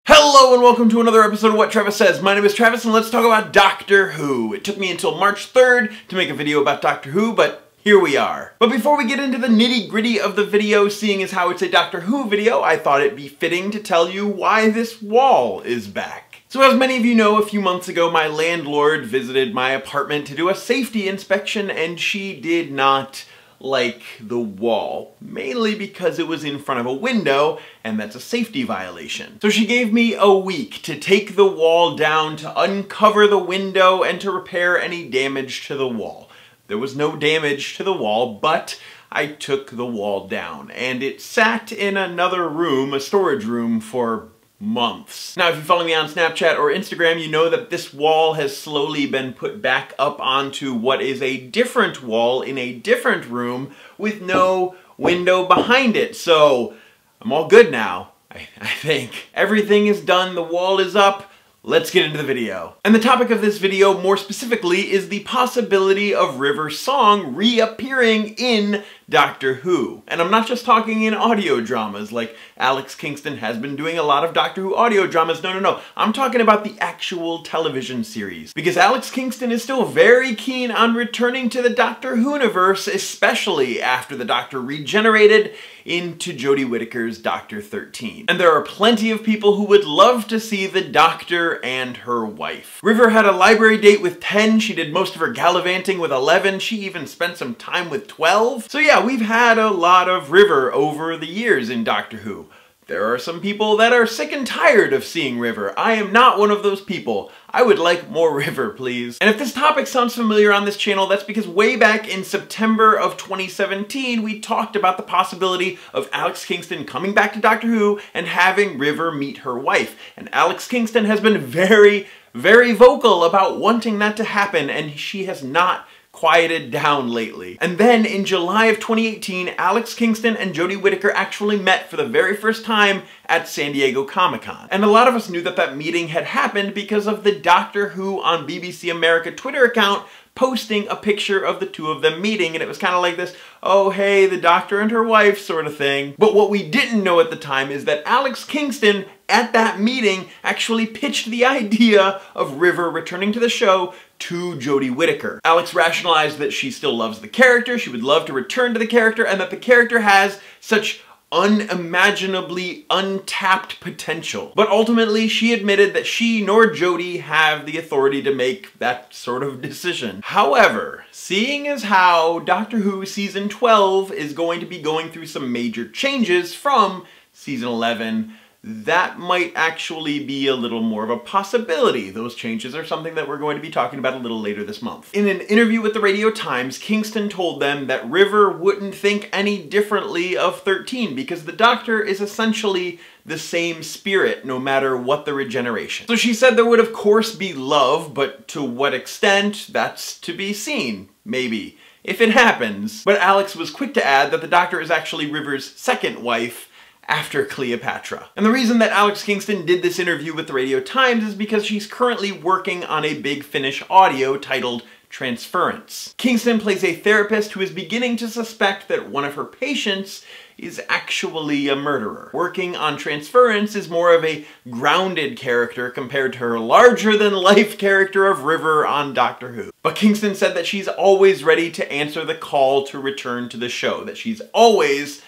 Hello and welcome to another episode of What Travis Says. My name is Travis and let's talk about Doctor Who. It took me until March 3rd to make a video about Doctor Who, but here we are. But before we get into the nitty-gritty of the video, seeing as how it's a Doctor Who video, I thought it'd be fitting to tell you why this wall is back. So as many of you know, a few months ago my landlord visited my apartment to do a safety inspection and she did not like the wall, mainly because it was in front of a window and that's a safety violation. So she gave me a week to take the wall down, to uncover the window and to repair any damage to the wall. There was no damage to the wall, but I took the wall down and it sat in another room, a storage room, for months. Now, if you follow me on Snapchat or Instagram, you know that this wall has slowly been put back up onto what is a different wall in a different room with no window behind it. So I'm all good now, I think. Everything is done, the wall is up. Let's get into the video. And the topic of this video, more specifically, is the possibility of River's song reappearing in Doctor Who. And I'm not just talking in audio dramas, like Alex Kingston has been doing a lot of Doctor Who audio dramas. No. I'm talking about the actual television series. Because Alex Kingston is still very keen on returning to the Doctor Who universe, especially after the Doctor regenerated into Jodie Whittaker's Doctor 13. And there are plenty of people who would love to see the Doctor and her wife. River had a library date with 10, she did most of her gallivanting with 11, she even spent some time with 12. So yeah, we've had a lot of River over the years in Doctor Who. There are some people that are sick and tired of seeing River. I am not one of those people. I would like more River, please. And if this topic sounds familiar on this channel, that's because way back in September of 2017, we talked about the possibility of Alex Kingston coming back to Doctor Who and having River meet her wife. And Alex Kingston has been very vocal about wanting that to happen, and she has not quieted down lately. And then in July of 2018, Alex Kingston and Jodie Whittaker actually met for the very first time at San Diego Comic-Con. And a lot of us knew that that meeting had happened because of the Doctor Who on BBC America Twitter account posting a picture of the two of them meeting, and it was kind of like this, oh hey, the Doctor and her wife sort of thing. But what we didn't know at the time is that Alex Kingston at that meeting actually pitched the idea of River returning to the show to Jodie Whittaker. Alex rationalized that she still loves the character, she would love to return to the character, and that the character has such unimaginably untapped potential. But ultimately, she admitted that she nor Jodie have the authority to make that sort of decision. However, seeing as how Doctor Who Season 12 is going to be going through some major changes from Season 11, that might actually be a little more of a possibility. Those changes are something that we're going to be talking about a little later this month. In an interview with the Radio Times, Kingston told them that River wouldn't think any differently of 13 because the Doctor is essentially the same spirit no matter what the regeneration. So she said there would of course be love, but to what extent, that's to be seen, maybe, if it happens. But Alex was quick to add that the Doctor is actually River's second wife, after Cleopatra. And the reason that Alex Kingston did this interview with the Radio Times is because she's currently working on a Big Finish audio titled Transference. Kingston plays a therapist who is beginning to suspect that one of her patients is actually a murderer. Working on Transference is more of a grounded character compared to her larger-than-life character of River on Doctor Who. But Kingston said that she's always ready to answer the call to return to the show, that she's always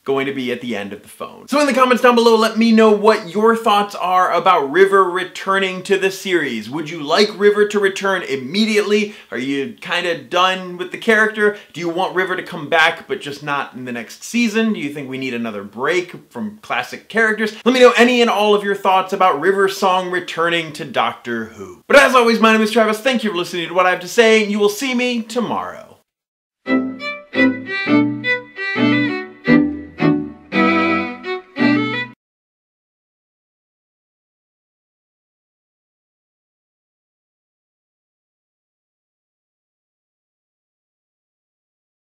going to be at the end of the phone. So in the comments down below, let me know what your thoughts are about River returning to the series. Would you like River to return immediately? Are you kind of done with the character? Do you want River to come back, but just not in the next season? Do you think we need another break from classic characters? Let me know any and all of your thoughts about River's song returning to Doctor Who. But as always, my name is Travis. Thank you for listening to what I have to say. You will see me tomorrow.